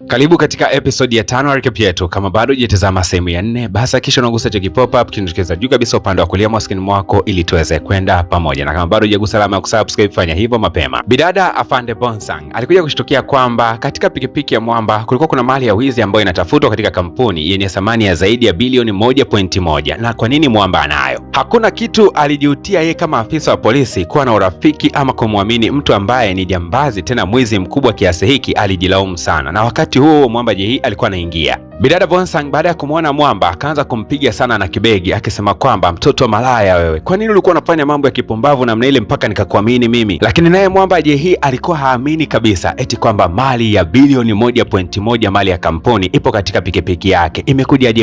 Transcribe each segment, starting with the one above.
Karibu katika episode ya 5 recap yetu. Kama bado hujatazama sehemu ya 4, basi kisha unagusa cha pop up kinachokeza juu kabisa upande wa kulia mwa screen mwako ili tuweze kwenda pamoja. Na kama bado hujagusa alama ya kusubscribe, fanya hivyo mapema. Bidada Afande Bonsang alikuja kushtukia kwamba katika pikipiki ya Mwamba kulikuwa kuna mali ya wizi ambayo inatafutwa katika kampuni yenye thamani ya zaidi ya bilioni 1.1. Na kwa nini Mwamba anayo? Hakuna kitu alijiutia yeye kama afisa wa polisi kuwa na urafiki ama kumwamini mtu ambaye ni jambazi tena mwizi mkubwa kiasi hiki. Alijilaumu sana, na wakati huo Mwamba Jehi alikuwa anaingia. Bidada Bonsang baada ya kumwona Mwamba akaanza kumpiga sana na kibegi akisema kwamba mtoto malaya wewe, kwa nini ulikuwa unafanya mambo ya kipumbavu namna ile mpaka nikakuamini mimi? Lakini naye Mwamba Jehi alikuwa haamini kabisa eti kwamba mali ya bilioni 1.1 mali ya kampuni ipo katika pikipiki yake.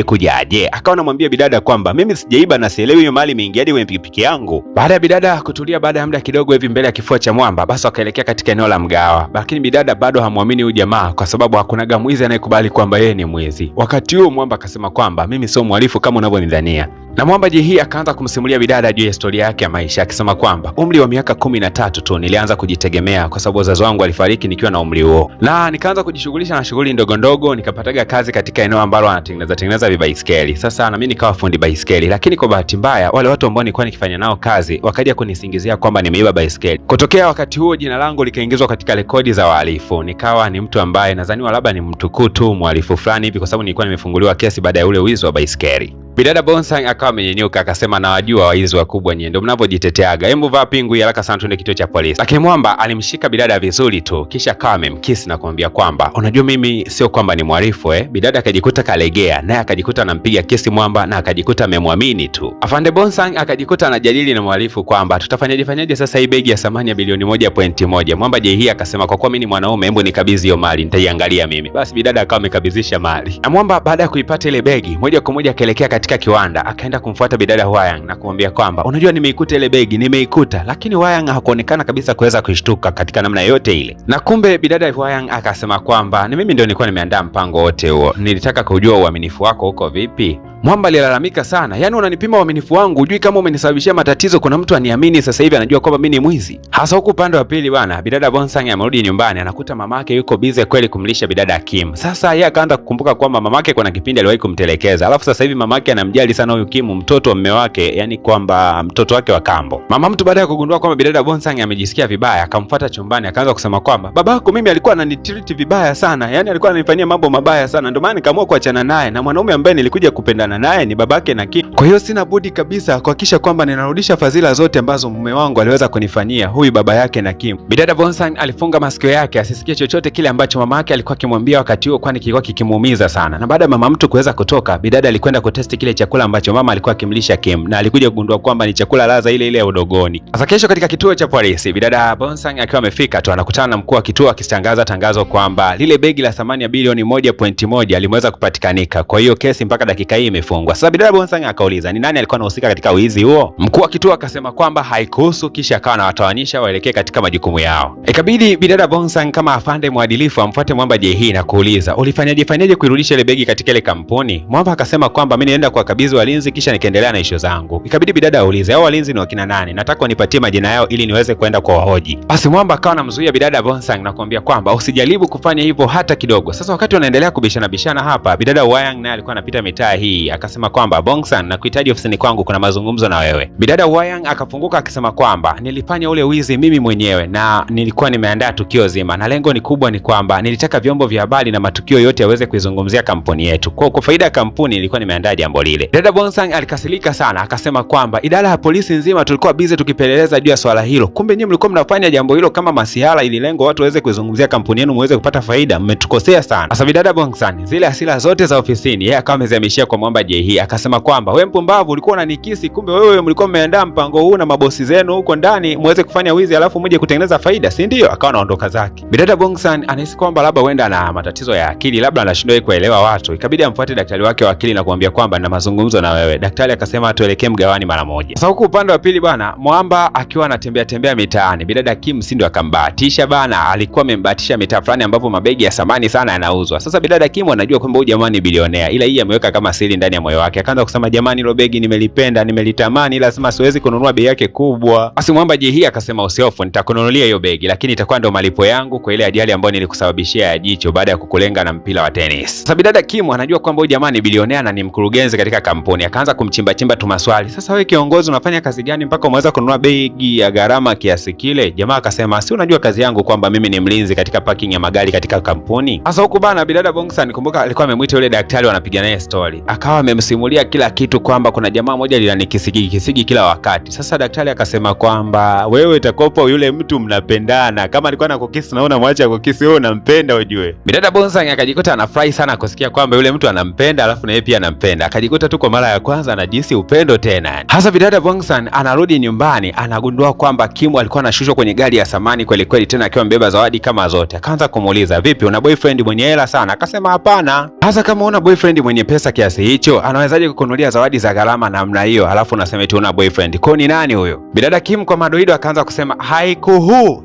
Kujaje? Akawa anamwambia bidada kwamba mimi sijaiba na sielewi hiyo mali imeingiaje kwenye pikipiki yangu. Baada ya bidada kutulia, baada ya muda kidogo hivi mbele ya kifua cha Mwamba, basi akaelekea katika eneo la mgawa. Lakini bidada bado hamwamini huyu jamaa kwa sababu hakunaga mwizi anayekubali kwamba yeye ni mwizi. Wakati huo Mwamba akasema kwamba mimi sio mhalifu kama unavyonidhania. Na Mwamba Jehi akaanza kumsimulia bidada juu ya historia yake ya maisha akisema kwamba umri wa miaka 13 tu nilianza kujitegemea kwa sababu wazazi wangu walifariki nikiwa na umri huo. Na nikaanza kujishughulisha na shughuli ndogo ndogo, nikapataga kazi katika eneo ambalo wanatengeneza vibaiskeli. Sasa na mimi nikawa fundi baiskeli, lakini kwa bahati mbaya wale watu ambao nilikuwa nikifanya nao kazi wakaja kunisingizia kwamba nimeiba baiskeli. Kutokea wakati huo jina langu likaingizwa katika rekodi za wahalifu. Nikawa ni mtu ambaye nadhaniwa labda ni mtukutu mhalifu fulani hivi kwa sababu nilikuwa nimefunguliwa kesi baada ya ule wizi wa baiskeli. Bidada Bonsang akawa amenyenyuka akasema, na wajua waizi wakubwa nyie ndio mnavyojiteteaga. Hebu vaa pingu haraka sana tuende kituo cha polisi. Lakini Mwamba alimshika bidada vizuri tu kisha akawa amemkisi na kumwambia kwamba unajua mimi sio kwamba ni mhalifu Bidada akajikuta kalegea, naye akajikuta anampiga kesi Mwamba na akajikuta amemwamini tu. Afande Bonsang akajikuta anajadili na mhalifu kwamba tutafanyaje sasa hii begi ya thamani ya bilioni 1.1. Mwamba Jehi akasema kwa kuwa mimi ni mwanaume, hebu nikabidhi hiyo mali nitaiangalia mimi. Basi bidada akawa amekabidhisha mali. Na Mwamba baada ya kuipata ile begi moja kwa moja akaelekea katika kiwanda, akaenda kumfuata bidada Wayang na kumwambia kwamba unajua nimeikuta ile begi, nimeikuta. Lakini Wayang hakuonekana kabisa kuweza kushtuka katika namna yote ile. Na kumbe bidada Wayang akasema kwamba ni mimi ndio nilikuwa nimeandaa mpango wote huo, nilitaka kujua uaminifu wako uko vipi. Mwamba alilalamika sana, yaani unanipima uaminifu wangu, hujui kama umenisababishia matatizo. Kuna mtu aniamini sasa hivi anajua kwamba mimi ni mwizi. Hasa huku upande wa pili bwana, bidada Bonsang amerudi nyumbani, anakuta mamake yuko busy kweli kumlisha bidada Kim. Sasa yeye akaanza kukumbuka kwamba mamake kuna kipindi aliwahi kumtelekeza, alafu sasa hivi mamake anamjali sana huyu Kim, mtoto wa mume wake, yani kwamba mtoto wake wa kambo. Mama mtu baada ya kugundua kwamba bidada Bonsang amejisikia vibaya, akamfuata chumbani akaanza kusema kwamba babako mimi alikuwa ananitreat vibaya sana, yani alikuwa ananifanyia mambo mabaya sana, ndio maana nikaamua kuachana naye, na mwanaume ambaye nilikuja kupendana naye ni babake na Kim. Kwa hiyo sina budi kabisa kuhakikisha kwamba ninarudisha fadhila zote ambazo mume wangu aliweza kunifanyia huyu baba yake na Kim. Bidada Bonsang alifunga masikio yake asisikie chochote kile ambacho mama yake alikuwa akimwambia wakati huo, kwani kilikuwa kikimuumiza sana. Na baada ya mama mtu kuweza kutoka, bidada alikwenda kutesti kile chakula ambacho mama alikuwa akimlisha Kim, na alikuja kugundua kwamba ni chakula ladha ile ile ya udogoni. Sasa kesho katika kituo cha polisi, bidada Bonsang akiwa amefika tu anakutana na mkuu wa kituo akitangaza tangazo kwamba lile begi la thamani ya bilioni 1.1 limeweza kupatikanika. Kwa hiyo kesi mpaka dakika hii imefungwa. Sasa bidada Bonsang akauliza ni nani alikuwa anahusika katika wizi huo. Mkuu wa kituo akasema kwamba haikuhusu, kisha akawa anawatawanisha waelekee katika majukumu yao. Ikabidi bidada Bonsang kama afande mwadilifu amfuate Mwamba Jehi na kuuliza ulifanyaje kuirudisha ile begi katika ile kampuni. Mwamba akasema kwamba mimi nienda kuwakabidhi walinzi kisha nikaendelea na issue zangu. Ikabidi bidada aulize hao walinzi ni wakina nani, nataka unipatie majina yao ili niweze kwenda kwa wahoji. Basi Mwamba akawa anamzuia bidada Bonsang na kumwambia kwamba usijaribu kufanya hivyo hata kidogo. Sasa wakati wanaendelea kubishana hapa, bidada Wayang naye alikuwa anapita mitaa hii akasema kwamba Bonsang na kuhitaji ofisini kwangu, kuna mazungumzo na wewe. Bidada Wayang akafunguka akisema kwamba nilifanya ule wizi mimi mwenyewe na nilikuwa nimeandaa tukio zima, na lengo ni kubwa ni kwamba nilitaka vyombo vya habari na matukio yote yaweze kuizungumzia kampuni yetu. Kwa faida ya kampuni nilikuwa nimeandaa jambo lile. Bidada Bonsang alikasirika sana akasema kwamba idara ya polisi nzima tulikuwa busy tukipeleleza juu ya swala hilo. Kumbe nyinyi mlikuwa mnafanya jambo hilo kama masihala ili lengo watu waweze kuizungumzia kampuni yenu muweze kupata faida. Mmetukosea sana. Sasa bidada Bonsang zile hasira zote za ofisini yeye akawa amezihamishia kwa Mwamba Jehi akasema kwamba wewe mpumbavu ulikuwa unanikisi, kumbe wewe mlikuwa mmeandaa mpango huu na mabosi zenu huko ndani muweze kufanya wizi alafu mje kutengeneza faida, si ndio? Akawa anaondoka zake. Bidada Bonsang anahisi kwamba labda huenda ana matatizo ya akili, labda anashindwa kuelewa watu. Ikabidi amfuate daktari wake wa akili na kumwambia kwamba na mazungumzo na wewe. Daktari akasema tuelekee mgawani mara moja. Sasa huko upande wa pili bwana, Mwamba akiwa anatembea mitaani, bidada Kim Sindo akambahatisha bana, alikuwa amembahatisha mitaa fulani ambapo mabegi ya samani sana yanauzwa. Sasa bidada Kim anajua kwamba huyu jamaa ni bilionea, ila hii ameweka kama siri ndani ndani ya moyo wake. Akaanza kusema jamani, hilo begi nimelipenda, nimelitamani, lazima siwezi kununua bei yake kubwa. Basi Mwamba JH akasema usihofu, nitakununulia hiyo begi, lakini itakuwa ndo malipo yangu kwa ile ajali ambayo nilikusababishia ya jicho baada ya kukulenga na mpira wa tennis. Sasa bidada Kim anajua kwamba huyu jamaa ni bilionea na ni mkurugenzi katika kampuni. Akaanza kumchimba tu maswali. Sasa wewe kiongozi, unafanya kazi gani mpaka umeweza kununua begi ya gharama kiasi kile? Jamaa akasema si unajua kazi yangu kwamba mimi ni mlinzi katika parking ya magari katika kampuni. Sasa huku bana bidada Bongsan, kumbuka alikuwa amemwita yule daktari, wanapiga naye story. Akawa amemsimulia kila kitu kwamba kuna jamaa moja linanikisigi kila wakati. Sasa daktari akasema kwamba wewe takopo yule mtu mnapendana, kama alikuwa anakukisi na unamwacha kukisi, wewe unampenda ujue. Bidada Bongsan akajikuta anafurahi sana kusikia kwamba yule mtu anampenda, alafu na yeye pia anampenda. Akajikuta tu kwa mara ya kwanza anajisi upendo tena. Hasa bidada Bongsan anarudi nyumbani, anagundua kwamba Kim alikuwa anashushwa kwenye gari ya samani kweli kweli, tena akiwa mbeba zawadi kama zote. Akaanza kumuuliza, vipi, una boyfriend mwenye hela sana? Akasema hapana. Hasa kama una boyfriend mwenye pesa kiasi hicho, anawezaje kukununulia zawadi za gharama namna hiyo, alafu unasema eti una boyfriend? Kwa ni nani huyo? Bidada Kim kwa madoido akaanza kusema haikuhu.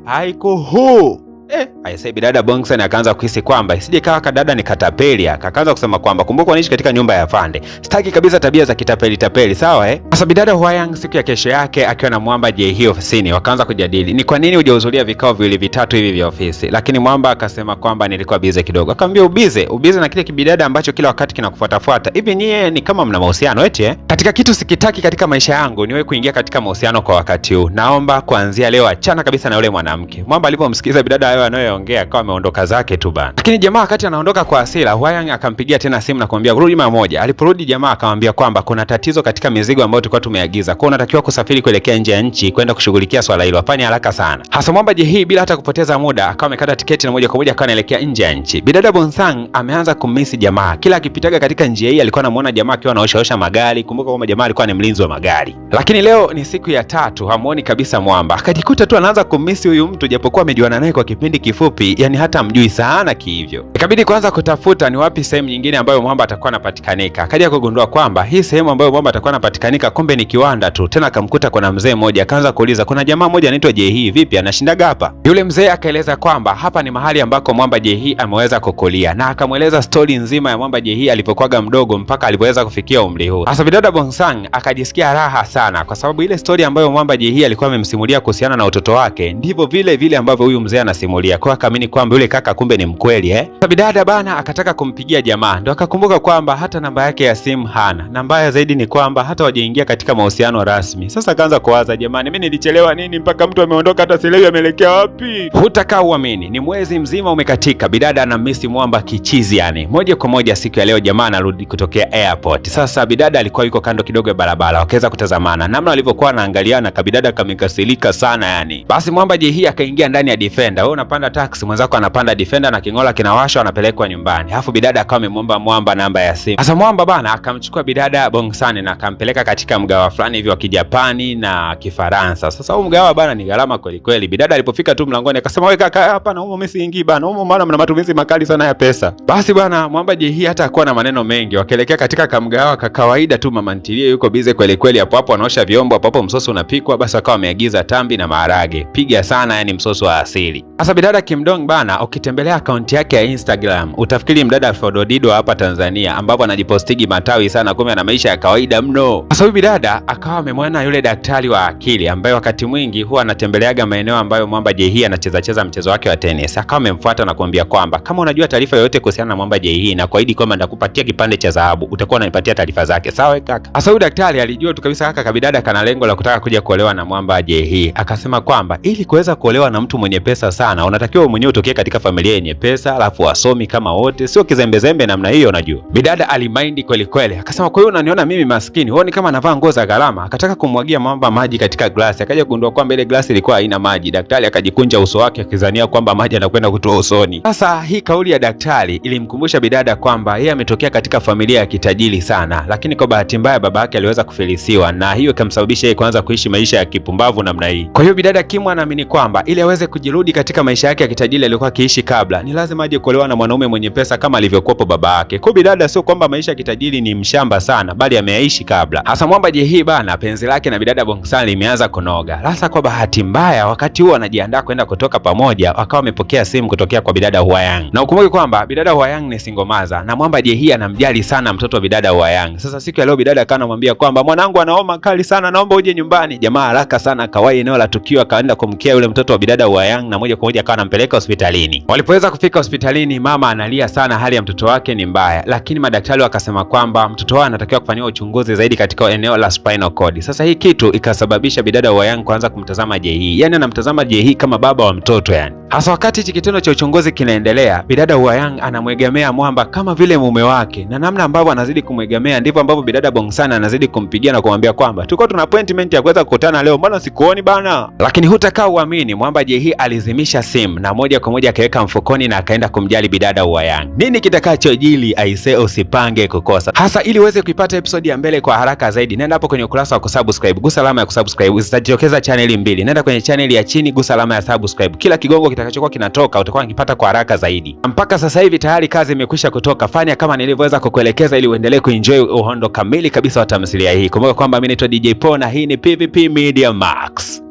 Aisee, bidada Bongsan akaanza kuhisi kwamba isije kawa kadada ni katapeli. Akaanza kusema kwamba kumbuka unaishi katika nyumba ya afande, sitaki kabisa tabia za kitapeli sawa Sasa bidada Hwayang siku ya kesho yake akiwa na Mwamba JH ofisini, wakaanza kujadili ni kwa nini hujahudhuria vikao viwili vitatu hivi vya ofisi. Lakini Mwamba akasema kwamba nilikuwa busy kidogo. Akamwambia ubize na kile kibidada ambacho kila wakati kinakufuatafuata hivi, nyie ni kama mna mahusiano eti Katika kitu sikitaki katika maisha yangu niwe kuingia katika mahusiano kwa wakati huu, naomba kuanzia leo achana kabisa na yule mwanamke. Mwamba alipomsikiza bidada hayo anayoongea akawa ameondoka zake tu bana. Lakini jamaa wakati anaondoka kwa hasira, Hwayang akampigia tena simu na kumwambia rudi mara moja. Aliporudi jamaa akamwambia kwamba kuna tatizo katika mizigo ambayo tulikuwa tumeagiza, kwa unatakiwa kusafiri kuelekea nje ya nchi kwenda kushughulikia swala hilo, afanye haraka sana. Hasa Mwamba JH bila hata kupoteza muda akawa amekata tiketi na moja kwa moja akawa anaelekea nje ya nchi. Bidada Bongsan ameanza kummisi jamaa, kila akipitaga katika njia hii alikuwa anamuona jamaa akiwa anaosha magari. Kumbuka kwamba jamaa alikuwa ni mlinzi wa magari. Lakini leo ni siku ya tatu, hamuoni kabisa Mwamba. Akajikuta tu anaanza kummisi huyu mtu japokuwa amejuana naye kwa kipindi kifupi, yani hata mjui sana kihivyo. Ikabidi kwanza kutafuta ni wapi sehemu nyingine ambayo Mwamba atakuwa anapatikanika. Akaja kugundua kwamba hii sehemu ambayo Mwamba atakuwa anapatikanika kumbe ni kiwanda tu. Tena akamkuta kuna mzee mmoja, akaanza kuuliza kuna jamaa mmoja anaitwa JH, vipi anashindaga hapa? Yule mzee akaeleza kwamba hapa ni mahali ambako Mwamba JH ameweza kukulia, na akamweleza stori nzima ya Mwamba JH alipokuwa mdogo mpaka alipoweza kufikia umri huu. Hasa bidada Bongsan akajisikia raha sana kwa sababu ile stori ambayo Mwamba JH alikuwa amemsimulia kuhusiana na utoto wake ndivyo vile ambavyo huyu mzee anasimulia. Kwa akaamini kwamba yule kaka kumbe ni mkweli Sasa bidada bana akataka kumpigia jamaa, ndo akakumbuka kwamba hata namba yake ya simu hana, na mbaya zaidi ni kwamba hata wajaingia katika mahusiano rasmi. Sasa akaanza kuwaza, jamani, mimi nilichelewa nini mpaka mtu ameondoka hata sielewi ameelekea wapi? Hutakaa uamini, ni mwezi mzima umekatika, bidada anamisi Mwamba kichizi yani. Moja kwa moja siku ya leo jamaa anarudi kutokea airport. Sasa bidada alikuwa yuko kando kidogo ya barabara, wakaweza kutazamana namna walivyokuwa wanaangaliana, kabidada kamekasirika sana yani. Basi Mwamba JH akaingia ndani ya Defender. Wewe unapanda taxi, mwenzako anapanda Defender na kingola kinawashwa, anapelekwa nyumbani. Alafu bidada akawa amemwomba Mwamba namba ya simu. Sasa Mwamba bana akamchukua bidada Bongsan na akampeleka katika mgawa fulani hivi wa Kijapani na Kifaransa. Sasa huo mgawa bana ni gharama kweli kweli. Bidada alipofika tu mlangoni akasema wewe kaka, hapa na humo mimi siingii bana, humo maana mna matumizi makali sana ya pesa. Basi bana Mwamba JH hata hakuwa na maneno mengi, wakaelekea katika kamgawa ka kawaida tu. Mama ntilie yuko bize kweli kweli, hapo anaosha vyombo, hapo msoso unapikwa. Basi akawa ameagiza tambi na maharage, piga sana yani msoso wa asili. Sasa bidada Kim Dong bana, ukitembelea akaunti yake ya Instagram utafikiri mdada Fododido hapa Tanzania, ambapo anajipostigi matawi sana, kumbe ana maisha ya kawaida mno. Sasa huyu bidada akawa amemwona yule daktari wa akili ambaye wakati mwingi huwa anatembeleaga maeneo ambayo Mwamba JH anacheza mchezo wake wa tennis. Akawa amemfuata na kumwambia kwamba kama unajua taarifa yoyote kuhusiana na Mwamba JH na kuahidi kwamba ndakupatia kipande cha dhahabu, utakuwa unanipatia taarifa zake, sawa kaka? Sasa huyu daktari alijua tu kabisa kaka kabidada kana lengo la kutaka kuja kuolewa na Mwamba JH. Akasema kwamba ili kuweza kuolewa na mtu mwenye pesa sana unatakiwa mwenyewe utokee katika familia yenye pesa, alafu wasomi kama wote, sio kizembezembe namna hiyo unajua. Bidada alimaindi kweli kweli. Akasema kwa hiyo unaniona mimi maskini, huoni kama navaa nguo za gharama? Akataka kumwagia Mwamba maji katika glasi, akaja kugundua kwamba ile glasi ilikuwa haina maji. Daktari akajikunja uso wake akizania kwamba maji anakwenda kutoa usoni. Sasa hii kauli ya daktari ilimkumbusha bidada kwamba yeye ametokea katika familia ya kitajiri sana, lakini kwa bahati mbaya baba yake aliweza kufilisiwa, na hiyo ikamsababisha yeye kuanza kuishi maisha ya kipumbavu namna hii. Kwa hiyo bidada Kim anaamini kwamba ili aweze kujirudi katika maisha maisha yake ya kitajiri alikuwa akiishi kabla, ni lazima aje kuolewa na mwanaume mwenye pesa kama alivyokuwepo baba yake. Kwa bidada sio kwamba maisha ya kitajiri ni mshamba sana, bali ameyaishi kabla. Hasa Mwamba Jay bana, penzi lake na bidada Bongsan limeanza kunoga. Sasa kwa bahati mbaya, wakati huo anajiandaa kwenda kutoka pamoja, wakawa wamepokea simu kutokea kwa bidada Huayang. Na ukumbuke kwamba bidada Huayang ni single mother na Mwamba Jay anamjali sana mtoto wa bidada Huayang. Sasa siku ya leo bidada akawa anamwambia kwamba mwanangu ana homa kali sana, naomba uje nyumbani. Jamaa haraka sana akawahi eneo la tukio, akaenda kumkea yule mtoto wa bidada Huayang na moja kwa moja akawa anampeleka hospitalini. Walipoweza kufika hospitalini, mama analia sana, hali ya mtoto wake ni mbaya, lakini madaktari wakasema kwamba mtoto wake anatakiwa kufanyiwa uchunguzi zaidi katika eneo la spinal cord. Sasa hii kitu ikasababisha bidada Huayang kuanza kumtazama Jay, yani anamtazama Jay kama baba wa mtoto yani. Hasa wakati hichi kitendo cha uchunguzi kinaendelea, bidada Huayang anamwegemea Mwamba kama vile mume wake, na namna ambavyo anazidi kumwegemea ndivyo ambavyo bidada Bongsan anazidi kumpigia na kumwambia kwamba tuko tuna appointment ya kuweza kukutana leo, mbona sikuoni bana. Lakini hutakaa uamini, Mwamba Jay alizimisha simu na moja kwa moja akaweka mfukoni na akaenda kumjali bidada Huayang. Nini kitakachojili aisee, usipange kukosa. Hasa ili uweze kuipata episode ya mbele kwa haraka zaidi, nenda hapo kwenye ukurasa wa kusubscribe, gusa alama ya kusubscribe, zitajitokeza channel mbili. Nenda kwenye channel ya chini, gusa alama ya subscribe. Kila kigongo kitakachokuwa kinatoka utakuwa unakipata kwa haraka zaidi. Mpaka sasa hivi tayari kazi imekwisha kutoka. Fanya kama nilivyoweza kukuelekeza ili uendelee kuenjoy uhondo kamili kabisa wa tamthilia hii. Kumbuka kwamba mimi naitwa DJ Paul na hii ni PVP Media Max.